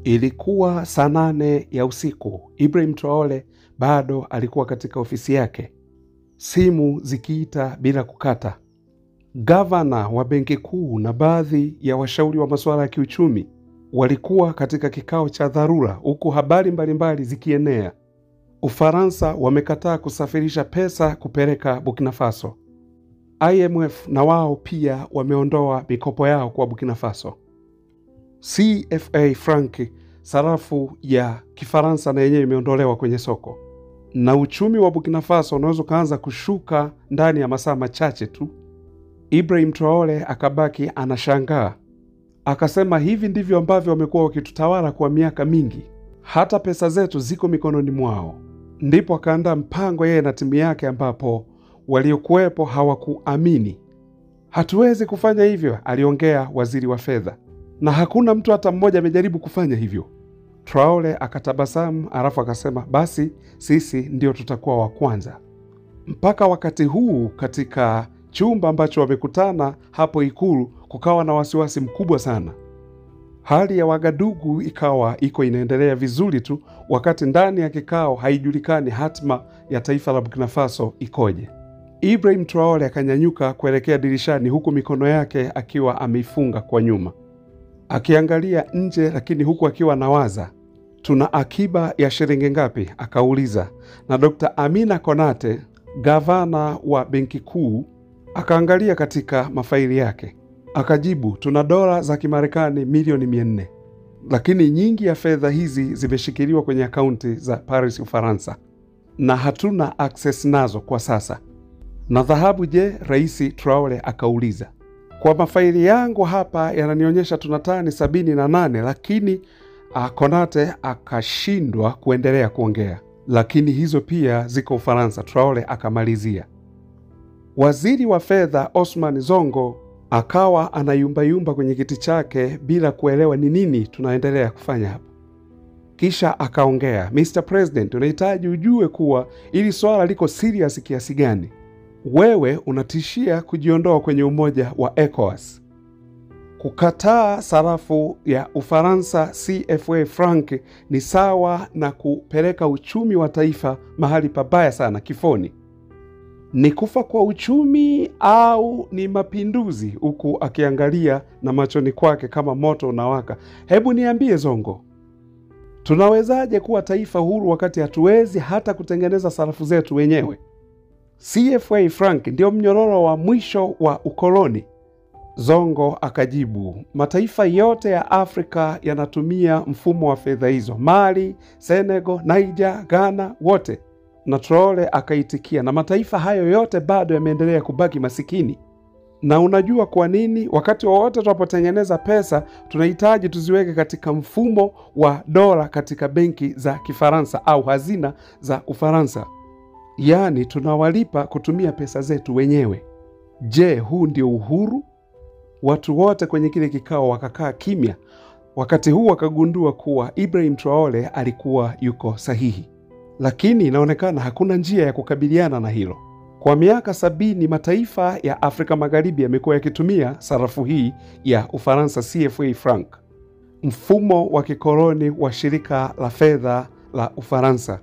Ilikuwa saa 8 ya usiku. Ibrahim Traore bado alikuwa katika ofisi yake, simu zikiita bila kukata. Gavana wa benki kuu na baadhi ya washauri wa masuala ya kiuchumi walikuwa katika kikao cha dharura, huku habari mbalimbali zikienea. Ufaransa wamekataa kusafirisha pesa kupeleka Burkina Faso. IMF na wao pia wameondoa mikopo yao kwa Burkina Faso. CFA franc, sarafu ya Kifaransa, na yenyewe imeondolewa kwenye soko. Na uchumi wa Burkina Faso unaweza kuanza kushuka ndani ya masaa machache tu. Ibrahim Traore akabaki anashangaa. Akasema hivi ndivyo ambavyo wamekuwa wakitutawala kwa miaka mingi. Hata pesa zetu ziko mikononi mwao. Ndipo akaandaa mpango yeye na timu yake, ambapo waliokuwepo hawakuamini. Hatuwezi kufanya hivyo, aliongea waziri wa fedha. Na hakuna mtu hata mmoja amejaribu kufanya hivyo. Traore akatabasamu, alafu akasema basi sisi ndio tutakuwa wa kwanza. Mpaka wakati huu katika chumba ambacho wamekutana hapo Ikulu kukawa na wasiwasi mkubwa sana. Hali ya Wagadugu ikawa iko inaendelea vizuri tu, wakati ndani ya kikao haijulikani hatima ya taifa la Burkina Faso ikoje. Ibrahim Traore akanyanyuka kuelekea dirishani, huku mikono yake akiwa ameifunga kwa nyuma, akiangalia nje, lakini huku akiwa nawaza, tuna akiba ya shilingi ngapi? Akauliza. Na Dr. Amina Konate, gavana wa benki kuu, akaangalia katika mafaili yake, akajibu, tuna dola za Kimarekani milioni 400. Lakini nyingi ya fedha hizi zimeshikiliwa kwenye akaunti za Paris, Ufaransa, na hatuna access nazo kwa sasa. Na dhahabu je? Rais Traore akauliza. Kwa mafaili yangu hapa yananionyesha tuna tani 78, lakini Konate akashindwa kuendelea kuongea. Lakini hizo pia ziko Ufaransa, Traore akamalizia. Waziri wa fedha Osman Zongo akawa anayumbayumba kwenye kiti chake bila kuelewa ni nini tunaendelea kufanya hapa. Kisha akaongea, Mr. President, unahitaji ujue kuwa ili swala liko serious kiasi gani. Wewe unatishia kujiondoa kwenye umoja wa ECOWAS. Kukataa sarafu ya Ufaransa CFA franc ni sawa na kupeleka uchumi wa taifa mahali pabaya sana, kifoni. Ni kufa kwa uchumi au ni mapinduzi? Huku akiangalia na machoni kwake kama moto unawaka. Hebu niambie Zongo, tunawezaje kuwa taifa huru wakati hatuwezi hata kutengeneza sarafu zetu wenyewe? CFA franc ndio mnyororo wa mwisho wa ukoloni. Zongo akajibu, mataifa yote ya Afrika yanatumia mfumo wa fedha hizo, Mali, Senegal, Niger, Ghana, wote. Na Traore akaitikia, na mataifa hayo yote bado yameendelea kubaki masikini. Na unajua kwa nini? Wakati wowote tunapotengeneza pesa tunahitaji tuziweke katika mfumo wa dola katika benki za Kifaransa au hazina za Ufaransa. Yaani tunawalipa kutumia pesa zetu wenyewe. Je, huu ndio uhuru? Watu wote kwenye kile kikao wakakaa kimya. Wakati huu wakagundua kuwa Ibrahim Traore alikuwa yuko sahihi. Lakini inaonekana hakuna njia ya kukabiliana na hilo. Kwa miaka 70 mataifa ya Afrika Magharibi yamekuwa yakitumia sarafu hii ya Ufaransa CFA franc, mfumo wa kikoloni wa shirika la fedha la Ufaransa.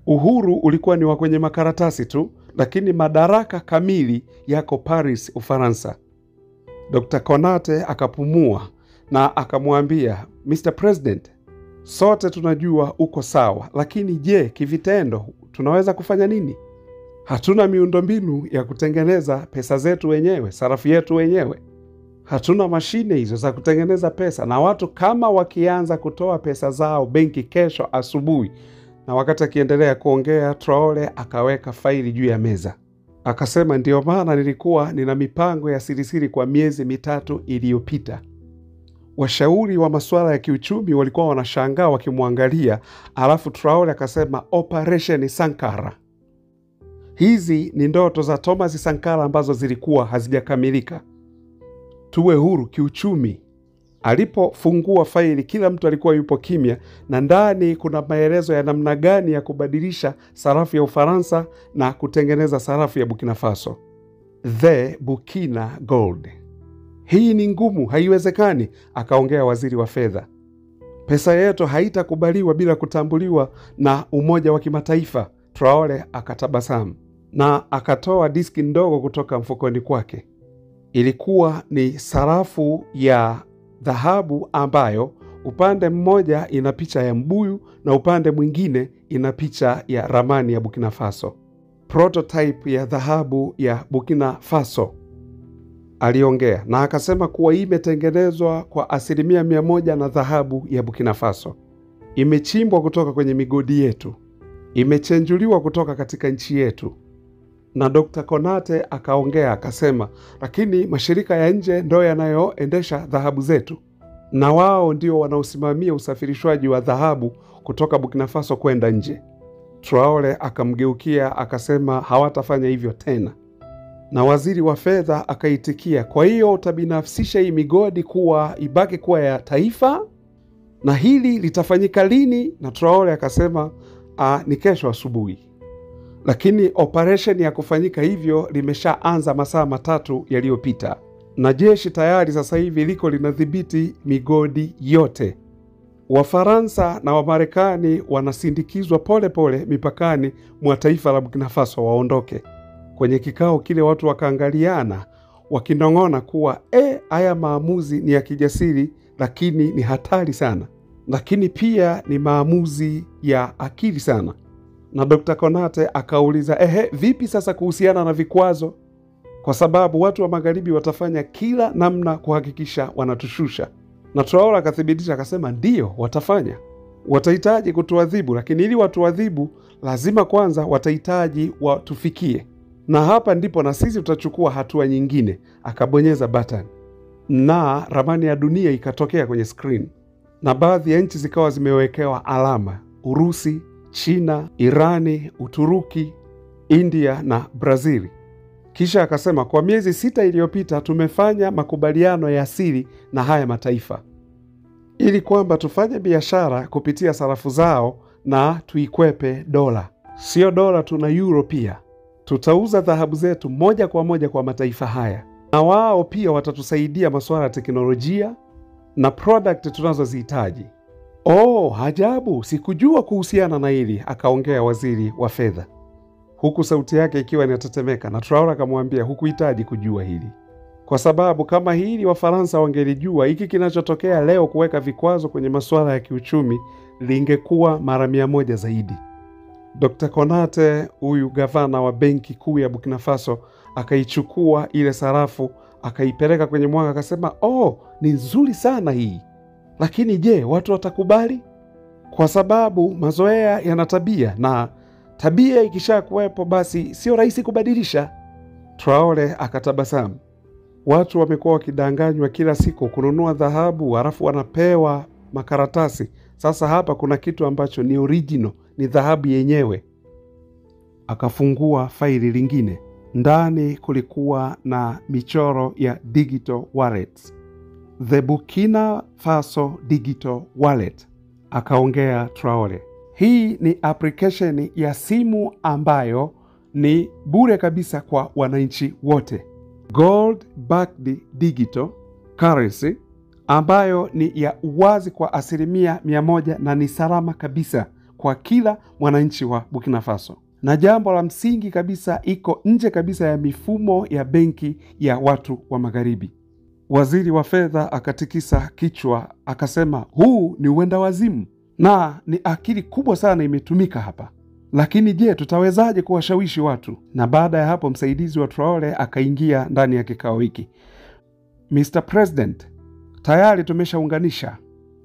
Uhuru ulikuwa ni wa kwenye makaratasi tu, lakini madaraka kamili yako Paris, Ufaransa. Dr. Konate akapumua na akamwambia, Mr. President, sote tunajua uko sawa, lakini je, kivitendo tunaweza kufanya nini? Hatuna miundombinu ya kutengeneza pesa zetu wenyewe, sarafu yetu wenyewe. Hatuna mashine hizo za kutengeneza pesa, na watu kama wakianza kutoa pesa zao benki kesho asubuhi. Na wakati akiendelea kuongea, Traore akaweka faili juu ya meza. Akasema, ndio maana nilikuwa nina mipango ya sirisiri kwa miezi 3 iliyopita. Washauri wa masuala ya kiuchumi walikuwa wanashangaa wakimwangalia, alafu Traore akasema, Operation Sankara. Hizi ni ndoto za Thomas Sankara ambazo zilikuwa hazijakamilika. Tuwe huru kiuchumi. Alipofungua faili, kila mtu alikuwa yupo kimya, na ndani kuna maelezo ya namna gani ya kubadilisha sarafu ya Ufaransa na kutengeneza sarafu ya Burkina Faso, the Burkina Gold. Hii ni ngumu, haiwezekani, akaongea waziri wa fedha. pesa yetu haitakubaliwa bila kutambuliwa na Umoja wa Kimataifa. Traore akatabasamu na akatoa diski ndogo kutoka mfukoni kwake. Ilikuwa ni sarafu ya dhahabu ambayo upande mmoja ina picha ya mbuyu na upande mwingine ina picha ya ramani ya Burkina Faso. Prototype ya dhahabu ya Burkina Faso. Aliongea na akasema kuwa hii imetengenezwa kwa 100% na dhahabu ya Burkina Faso. Imechimbwa kutoka kwenye migodi yetu. Imechenjuliwa kutoka katika nchi yetu. Na Dr. Konate akaongea akasema, lakini mashirika ya nje ndio yanayoendesha dhahabu zetu, na wao ndio wanaosimamia usafirishwaji wa dhahabu kutoka Burkina Faso kwenda nje. Traore akamgeukia akasema hawatafanya hivyo tena. Na waziri wa fedha akaitikia, kwa hiyo utabinafsisha hii migodi kuwa ibaki kuwa ya taifa? Na hili litafanyika lini? Na Traore akasema ni kesho asubuhi. Lakini operation ya kufanyika hivyo limeshaanza masaa 3 yaliyopita. Na jeshi tayari sasa hivi liko linadhibiti migodi yote. Wafaransa na Wamarekani wanasindikizwa pole pole mipakani mwa taifa la Burkina Faso waondoke. Kwenye kikao kile watu wakaangaliana wakinong'ona kuwa haya maamuzi ni ya kijasiri, lakini ni hatari sana. Lakini pia ni maamuzi ya akili sana. Na Dr. Konate akauliza, vipi sasa kuhusiana na vikwazo? Kwa sababu watu wa magharibi watafanya kila namna kuhakikisha wanatushusha. Na Traore akathibitisha akasema ndio watafanya. Watahitaji kutuadhibu, lakini ili watuadhibu lazima kwanza watahitaji watufikie. Na hapa ndipo na sisi tutachukua hatua nyingine. Akabonyeza button. Na ramani ya dunia ikatokea kwenye screen. Na baadhi ya nchi zikawa zimewekewa alama. Urusi, China, Irani, Uturuki, India na Brazil. Kisha akasema kwa miezi 6 iliyopita tumefanya makubaliano ya siri na haya mataifa ili kwamba tufanye biashara kupitia sarafu zao na tuikwepe dola. Sio dola, tuna euro pia. Tutauza dhahabu zetu moja kwa moja kwa mataifa haya. Na wao pia watatusaidia masuala ya teknolojia na product tunazozihitaji. Ajabu, sikujua kuhusiana na hili, akaongea waziri wa fedha. Huku sauti yake ikiwa inatetemeka, na Traore akamwambia hukuhitaji kujua hili. Kwa sababu kama hili Wafaransa wangelijua, hiki kinachotokea leo kuweka vikwazo kwenye masuala ya kiuchumi lingekuwa mara 100 zaidi. Dr. Konate, huyu gavana wa benki kuu ya Burkina Faso, akaichukua ile sarafu, akaipeleka kwenye mwanga, akasema, ni nzuri sana hii. Lakini je, watu watakubali? Kwa sababu mazoea yana tabia, na tabia ikisha kuwepo basi sio rahisi kubadilisha. Traore akatabasamu. Watu wamekuwa wakidanganywa kila siku kununua dhahabu halafu wanapewa makaratasi. Sasa hapa kuna kitu ambacho ni original, ni dhahabu yenyewe. Akafungua faili lingine. Ndani kulikuwa na michoro ya digital wallets. The Burkina Faso Digital Wallet. Akaongea Traore. Hii ni application ya simu ambayo ni bure kabisa kwa wananchi wote. Gold backed digital currency ambayo ni ya uwazi kwa 100% na ni salama kabisa kwa kila mwananchi wa Burkina Faso. Na jambo la msingi kabisa, iko nje kabisa ya mifumo ya benki ya watu wa magharibi. Waziri wa fedha akatikisa kichwa akasema, huu ni uenda wazimu na ni akili kubwa sana imetumika hapa. Lakini je, tutawezaje kuwashawishi watu? Na baada ya hapo msaidizi wa Traore akaingia ndani ya kikao hiki. Mr. President, tayari tumeshaunganisha.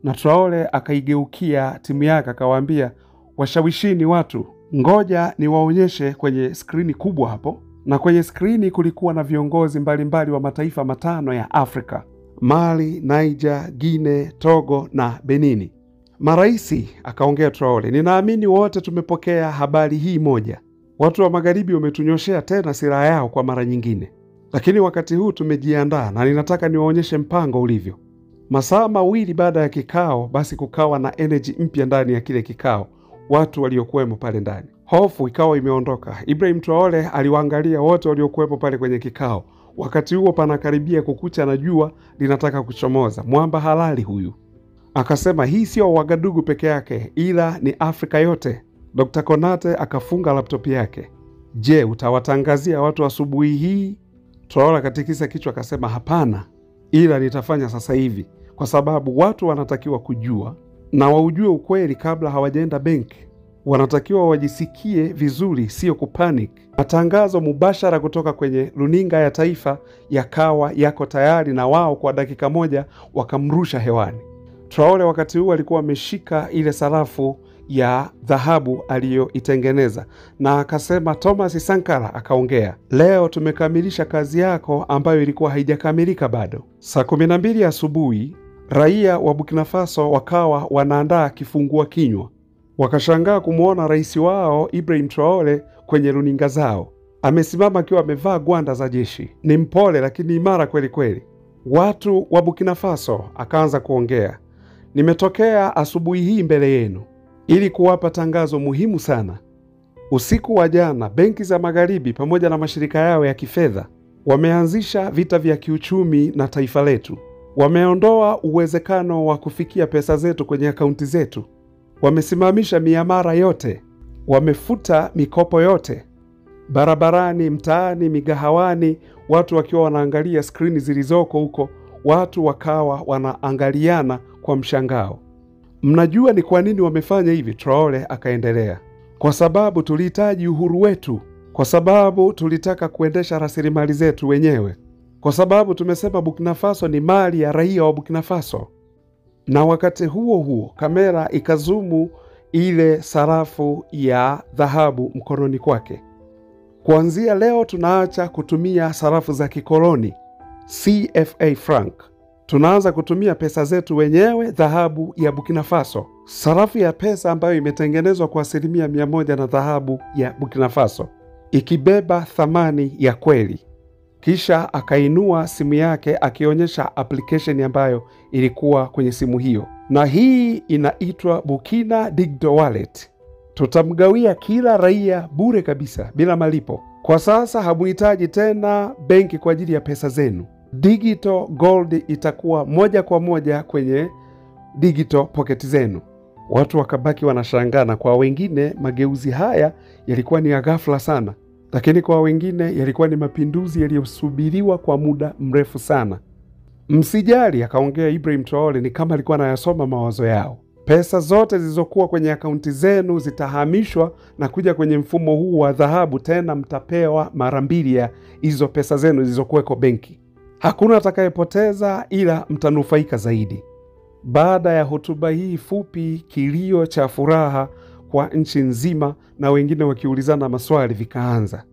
Na Traore akaigeukia timu yake akawaambia, washawishini watu. Ngoja niwaonyeshe kwenye skrini kubwa hapo. Na kwenye skrini kulikuwa na viongozi mbalimbali wa mataifa 5 ya Afrika: Mali, Niger, Guinea, Togo na Benini. Maraisi, akaongea Traore, ninaamini wote tumepokea habari hii moja. Watu wa magharibi wametunyoshea tena silaha yao kwa mara nyingine. Lakini wakati huu tumejiandaa na ninataka niwaonyeshe mpango ulivyo. Masaa 2 baada ya kikao, basi kukawa na energy mpya ndani ya kile kikao. Watu waliokuwemo pale ndani, hofu ikawa imeondoka. Ibrahim Traore aliwaangalia wote waliokuwepo pale kwenye kikao. Wakati huo panakaribia kukucha na jua linataka kuchomoza. Mwamba halali huyu. Akasema hii sio Wagadugu peke yake, ila ni Afrika yote. Dr. Konate akafunga laptop yake. Je, utawatangazia watu asubuhi hii? Traore akatikisa kichwa akasema hapana, ila nitafanya sasa hivi, kwa sababu watu wanatakiwa kujua na waujue ukweli kabla hawajaenda benki. Wanatakiwa wajisikie vizuri, sio kupanic. Matangazo mubashara kutoka kwenye runinga ya taifa yakawa yako tayari, na wao kwa dakika moja wakamrusha hewani. Traore wakati huu alikuwa ameshika ile sarafu ya dhahabu aliyoitengeneza, na akasema, Thomas Sankara akaongea, leo tumekamilisha kazi yako ambayo ilikuwa haijakamilika bado. Saa 12 asubuhi raia wa Burkina Faso wakawa wanaandaa kifungua kinywa. Wakashangaa kumwona rais wao Ibrahim Traore kwenye runinga zao. Amesimama akiwa amevaa gwanda za jeshi. Ni mpole lakini imara kweli kweli. Watu wa Burkina Faso, akaanza kuongea, nimetokea asubuhi hii mbele yenu ili kuwapa tangazo muhimu sana. Usiku wa jana, benki za magharibi pamoja na mashirika yao ya kifedha wameanzisha vita vya kiuchumi na taifa letu. Wameondoa uwezekano wa kufikia pesa zetu kwenye akaunti zetu. Wamesimamisha miamara yote. Wamefuta mikopo yote. Barabarani, mtaani, migahawani, watu wakiwa wanaangalia skrini zilizoko huko, watu wakawa wanaangaliana kwa mshangao. Mnajua ni kwa nini wamefanya hivi? Traore akaendelea. Kwa sababu tulihitaji uhuru wetu. Kwa sababu tulitaka kuendesha rasilimali zetu wenyewe. Kwa sababu tumesema Burkina Faso ni mali ya raia wa Burkina Faso. Na wakati huo huo kamera ikazumu ile sarafu ya dhahabu mkononi kwake. Kuanzia leo tunaacha kutumia sarafu za kikoloni CFA franc. Tunaanza kutumia pesa zetu wenyewe, dhahabu ya Burkina Faso. Sarafu ya pesa ambayo imetengenezwa kwa 100% na dhahabu ya Burkina Faso, ikibeba thamani ya kweli. Kisha akainua simu yake akionyesha application ambayo ilikuwa kwenye simu hiyo. Na hii inaitwa Burkina Digital Wallet. Tutamgawia kila raia bure kabisa bila malipo. Kwa sasa hamuhitaji tena benki kwa ajili ya pesa zenu. Digital Gold itakuwa moja kwa moja kwenye digital pocket zenu. Watu wakabaki wanashangana. Kwa wengine mageuzi haya yalikuwa ni ya ghafla sana, lakini kwa wengine yalikuwa ni mapinduzi yaliyosubiriwa kwa muda mrefu sana. Msijali, akaongea Ibrahim Traore, ni kama alikuwa anayasoma mawazo yao. Pesa zote zilizokuwa kwenye akaunti zenu zitahamishwa na kuja kwenye mfumo huu wa dhahabu, tena mtapewa mara 2 ya hizo pesa zenu zilizokuweko benki. Hakuna atakayepoteza, ila mtanufaika zaidi. Baada ya hotuba hii fupi, kilio cha furaha kwa nchi nzima na wengine wakiulizana maswali vikaanza.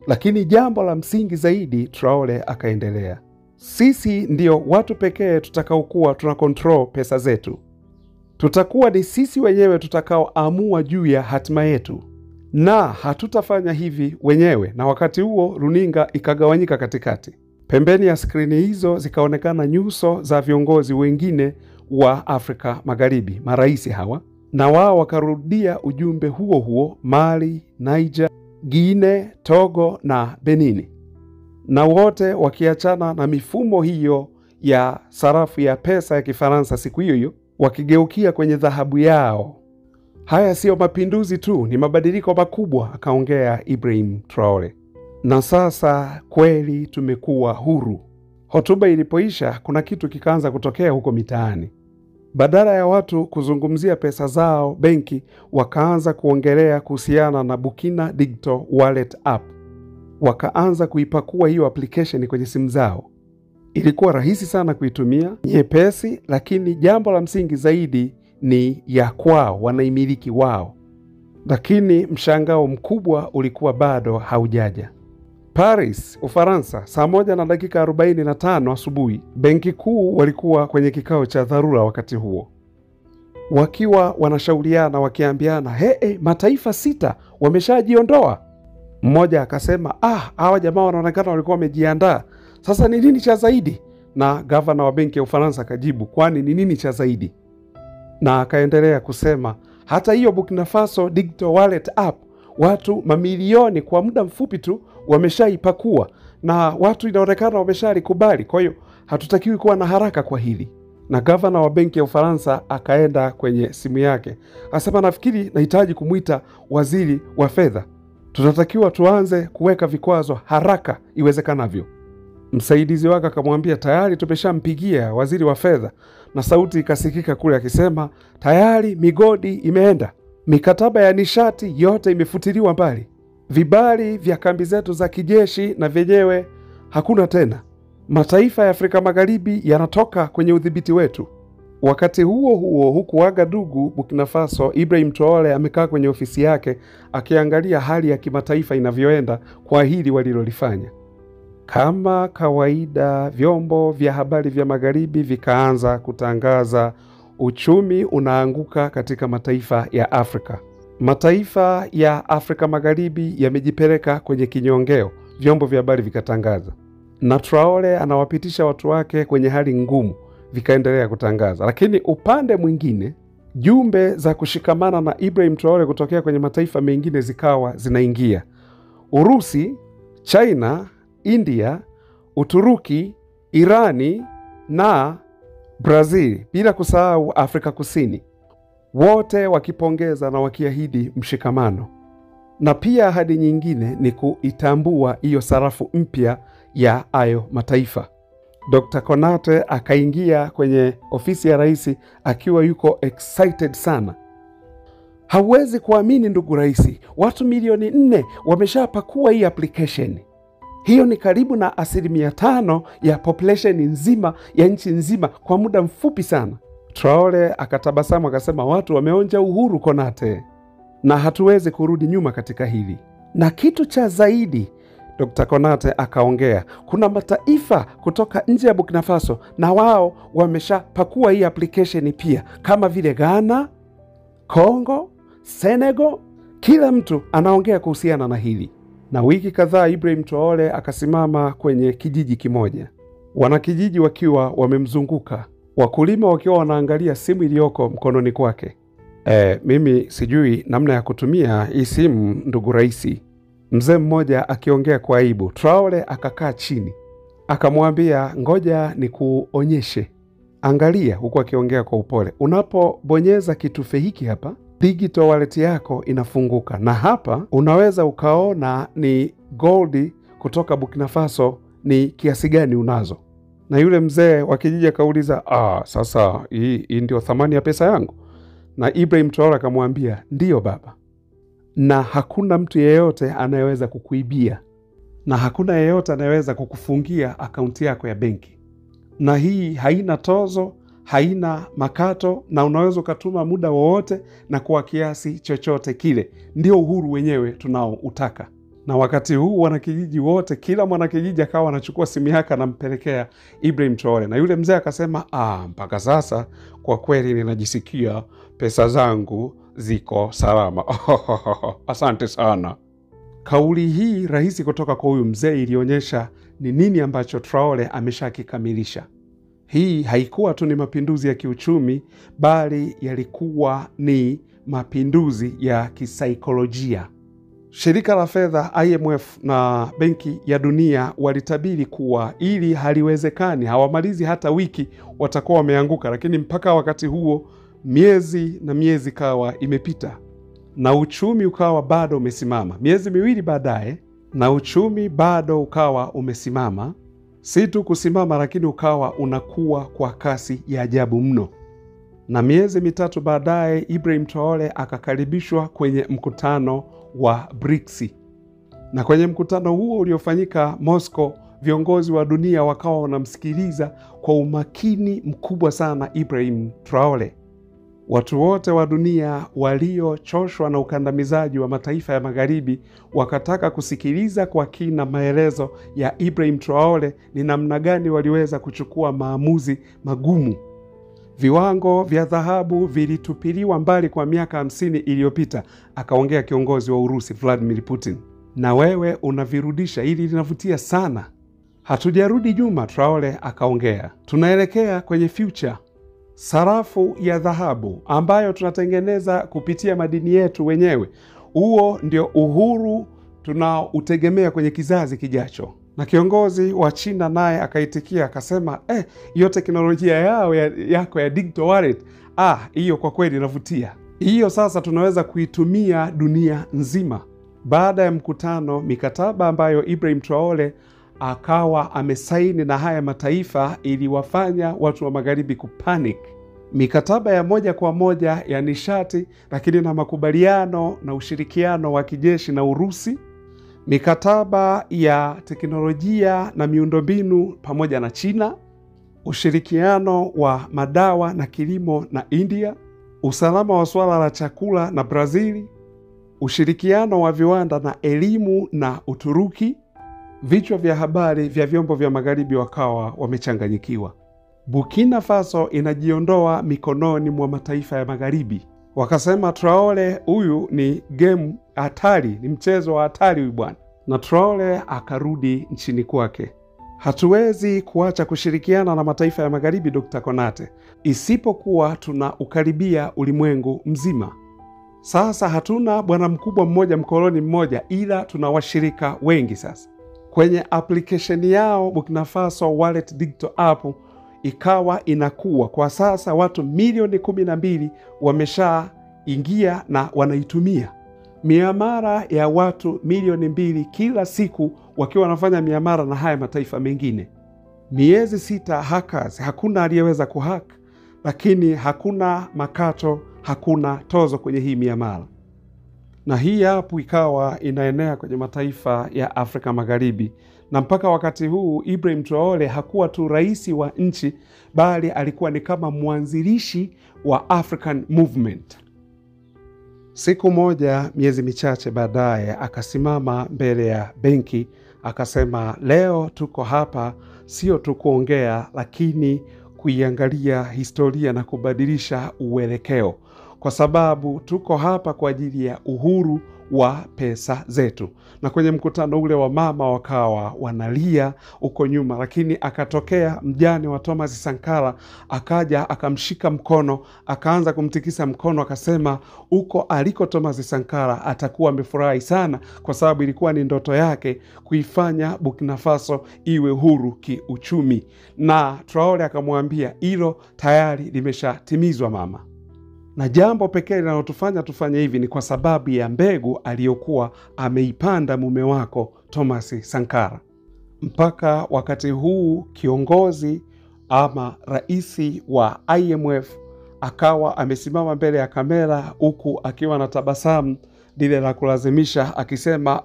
Lakini jambo la msingi zaidi, Traore akaendelea, sisi ndio watu pekee tutakaokuwa tuna control pesa zetu. Tutakuwa ni sisi wenyewe tutakaoamua juu ya hatima yetu, na hatutafanya hivi wenyewe. Na wakati huo runinga ikagawanyika katikati. Pembeni ya skrini hizo zikaonekana nyuso za viongozi wengine wa Afrika Magharibi, maraisi hawa, na wao wakarudia ujumbe huo huo: Mali, Niger, Guinea, Togo na Benini. Na wote wakiachana na mifumo hiyo ya sarafu ya pesa ya Kifaransa siku hiyo hiyo, wakigeukia kwenye dhahabu yao. Haya sio mapinduzi tu, ni mabadiliko makubwa, akaongea Ibrahim Traore. Na sasa kweli tumekuwa huru. Hotuba ilipoisha, kuna kitu kikaanza kutokea huko mitaani. Badala ya watu kuzungumzia pesa zao benki, wakaanza kuongelea kuhusiana na Burkina Digital Wallet app. Wakaanza kuipakua hiyo application kwenye simu zao. Ilikuwa rahisi sana kuitumia, nyepesi, lakini jambo la msingi zaidi ni ya kwao, wanaimiliki wao. Lakini mshangao mkubwa ulikuwa bado haujaja. Paris, Ufaransa, saa 1:45 asubuhi, benki kuu walikuwa kwenye kikao cha dharura wakati huo. Wakiwa wanashauriana wakiambiana, mataifa 6 wameshajiondoa. Mmoja akasema, hawa jamaa wanaonekana walikuwa wamejiandaa. Sasa ni nini cha zaidi? Na gavana wa benki ya Ufaransa akajibu, kwani ni nini cha zaidi? Na akaendelea kusema, hata hiyo Burkina Faso Digital Wallet app, watu mamilioni kwa muda mfupi tu wameshaipakua, na watu inaonekana wameshalikubali. Kwa hiyo hatutakiwi kuwa na haraka kwa hili. Na gavana wa benki ya Ufaransa akaenda kwenye simu yake, akasema, nafikiri nahitaji kumuita waziri wa fedha. Tunatakiwa tuanze kuweka vikwazo haraka iwezekanavyo. Msaidizi wake akamwambia, tayari tumeshampigia waziri wa fedha. Na sauti ikasikika kule akisema, tayari migodi imeenda. Mikataba ya nishati yote imefutiliwa mbali. Vibali vya kambi zetu za kijeshi na vyenyewe hakuna tena. Mataifa ya Afrika Magharibi yanatoka kwenye udhibiti wetu. Wakati huo huo, huku Wagadugu, Burkina Faso, Ibrahim Traore amekaa kwenye ofisi yake akiangalia hali ya kimataifa inavyoenda kwa hili walilolifanya. Kama kawaida, vyombo vya habari vya Magharibi vikaanza kutangaza uchumi unaanguka katika mataifa ya Afrika. Mataifa ya Afrika Magharibi yamejipeleka kwenye kinyongeo, vyombo vya habari vikatangaza. Na Traore anawapitisha watu wake kwenye hali ngumu, vikaendelea kutangaza. Lakini upande mwingine, jumbe za kushikamana na Ibrahim Traore kutokea kwenye mataifa mengine zikawa zinaingia. Urusi, China, India, Uturuki, Irani na Brazil, bila kusahau Afrika Kusini, wote wakipongeza na wakiahidi mshikamano. Na pia ahadi nyingine ni kuitambua hiyo sarafu mpya ya hayo mataifa. Dr. Konate akaingia kwenye ofisi ya rais akiwa yuko excited sana. Hauwezi kuamini ndugu rais, watu milioni 4 wameshapakua hii application. Hiyo ni karibu na 5% ya population nzima ya nchi nzima kwa muda mfupi sana. Traore akatabasamu akasema, watu wameonja uhuru Konate, na hatuwezi kurudi nyuma katika hili. Na kitu cha zaidi, Dr. Konate akaongea, kuna mataifa kutoka nje ya Burkina Faso na wao wameshapakua hii application pia, kama vile Ghana, Kongo, Senegal. Kila mtu anaongea kuhusiana na hili. Na wiki kadhaa Ibrahim Traore akasimama kwenye kijiji kimoja, wanakijiji wakiwa wamemzunguka, wakulima wakiwa wanaangalia simu iliyoko mkononi kwake. Mimi sijui namna ya kutumia hii simu ndugu raisi. Mzee mmoja akiongea kwa aibu. Traore akakaa chini, akamwambia, ngoja ni kuonyeshe. Angalia, huku akiongea kwa upole. Unapobonyeza kitufe hiki hapa, digital wallet yako inafunguka. Na hapa unaweza ukaona ni gold kutoka Burkina Faso ni kiasi gani unazo. Na yule mzee wa kijiji akauliza, sasa hii ndio thamani ya pesa yangu? Na Ibrahim Traore akamwambia, ndiyo baba. Na hakuna mtu yeyote anayeweza kukuibia, na hakuna yeyote anayeweza kukufungia akaunti yako ya benki. Na hii haina tozo, haina makato, na unaweza ukatuma muda wowote na kwa kiasi chochote kile. Ndio uhuru wenyewe tunaoutaka. Na wakati huu wanakijiji wote, kila mwanakijiji akawa anachukua simu yake anampelekea Ibrahim Traore. Na yule mzee akasema, mpaka sasa kwa kweli ninajisikia pesa zangu ziko salama. Asante sana. Kauli hii rahisi kutoka kwa huyu mzee ilionyesha ni nini ambacho Traore ameshakikamilisha. Hii haikuwa tu ni mapinduzi ya kiuchumi, bali yalikuwa ni mapinduzi ya kisaikolojia. Shirika la fedha IMF na Benki ya Dunia walitabiri kuwa ili haliwezekani, hawamalizi hata wiki watakuwa wameanguka. Lakini mpaka wakati huo miezi na miezi kawa imepita na uchumi ukawa bado umesimama. Miezi miwili baadaye na uchumi bado ukawa umesimama. Si tu kusimama, lakini ukawa unakuwa kwa kasi ya ajabu mno. Na miezi mitatu baadaye Ibrahim Traore akakaribishwa kwenye mkutano wa BRICS. Na kwenye mkutano huo uliofanyika Moscow, viongozi wa dunia wakawa wanamsikiliza kwa umakini mkubwa sana Ibrahim Traore. Watu wote wa dunia waliochoshwa na ukandamizaji wa mataifa ya Magharibi wakataka kusikiliza kwa kina maelezo ya Ibrahim Traore ni namna gani waliweza kuchukua maamuzi magumu. Viwango vya dhahabu vilitupiliwa mbali kwa miaka 50 iliyopita, akaongea kiongozi wa Urusi Vladimir Putin. Na wewe unavirudisha, ili linavutia sana. Hatujarudi nyuma, Traore akaongea. Tunaelekea kwenye future. Sarafu ya dhahabu ambayo tunatengeneza kupitia madini yetu wenyewe. Huo ndio uhuru tunaoutegemea kwenye kizazi kijacho. Na kiongozi wa China naye akaitikia akasema, hiyo teknolojia yao yako ya digital wallet, hiyo kwa kweli inavutia. Hiyo sasa tunaweza kuitumia dunia nzima. Baada ya mkutano, mikataba ambayo Ibrahim Traore akawa amesaini na haya mataifa iliwafanya watu wa magharibi kupanic. Mikataba ya moja kwa moja ya nishati, lakini na makubaliano na ushirikiano wa kijeshi na Urusi, mikataba ya teknolojia na miundombinu pamoja na China, ushirikiano wa madawa na kilimo na India, usalama wa swala la chakula na Brazili, ushirikiano wa viwanda na elimu na Uturuki. Vichwa vya habari vya vyombo vya magharibi wakawa wamechanganyikiwa. Burkina Faso inajiondoa mikononi mwa mataifa ya magharibi. Wakasema Traore huyu ni game hatari, ni mchezo wa hatari huyu bwana. Na Traore akarudi nchini kwake. Hatuwezi kuacha kushirikiana na mataifa ya magharibi, Dr. Konate, isipokuwa tuna ukaribia ulimwengu mzima. Sasa hatuna bwana mkubwa mmoja, mkoloni mmoja, ila tuna washirika wengi sasa. Kwenye application yao Burkina Faso Wallet Digital App ikawa inakuwa. Kwa sasa watu milioni 12 wameshaingia na wanaitumia. Miamara ya watu milioni 2 kila siku wakiwa wanafanya miamara na haya mataifa mengine. Miezi 6 hackers, hakuna aliyeweza kuhack, lakini hakuna makato, hakuna tozo kwenye hii miamara. Na hii app ikawa inaenea kwenye mataifa ya Afrika Magharibi. Na mpaka wakati huu Ibrahim Traore hakuwa tu rais wa nchi, bali alikuwa ni kama mwanzilishi wa African Movement. Siku moja, miezi michache baadaye, akasimama mbele ya benki akasema, leo tuko hapa sio tu kuongea, lakini kuiangalia historia na kubadilisha uelekeo, kwa sababu tuko hapa kwa ajili ya uhuru wa pesa zetu. Na kwenye mkutano ule wa mama wakawa wanalia uko nyuma, lakini akatokea mjane wa Thomas Sankara, akaja akamshika mkono, akaanza kumtikisa mkono, akasema uko aliko Thomas Sankara atakuwa amefurahi sana, kwa sababu ilikuwa ni ndoto yake kuifanya Burkina Faso iwe huru kiuchumi. Na Traore akamwambia hilo tayari limeshatimizwa mama. Na jambo pekee linalotufanya tufanye hivi ni kwa sababu ya mbegu aliyokuwa ameipanda mume wako Thomas Sankara. Mpaka wakati huu kiongozi ama raisi wa IMF akawa amesimama mbele ya kamera huku akiwa na tabasamu lile la kulazimisha, akisema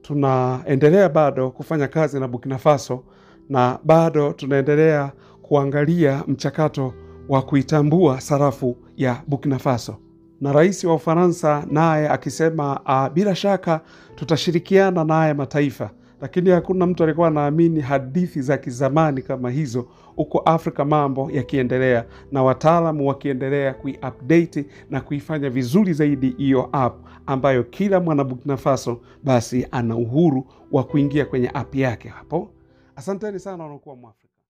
tunaendelea bado kufanya kazi na Burkina Faso, na bado tunaendelea kuangalia mchakato wa kuitambua sarafu ya Burkina Faso. Na rais wa Ufaransa naye akisema bila shaka tutashirikiana na haya mataifa. Lakini hakuna mtu alikuwa anaamini hadithi za kizamani kama hizo, huko Afrika mambo yakiendelea na wataalamu wakiendelea kuiupdate na kuifanya vizuri zaidi hiyo app, ambayo kila mwana Burkina Faso basi ana uhuru wa kuingia kwenye app yake hapo. Asanteni sana wanaokuwa Mwafrika.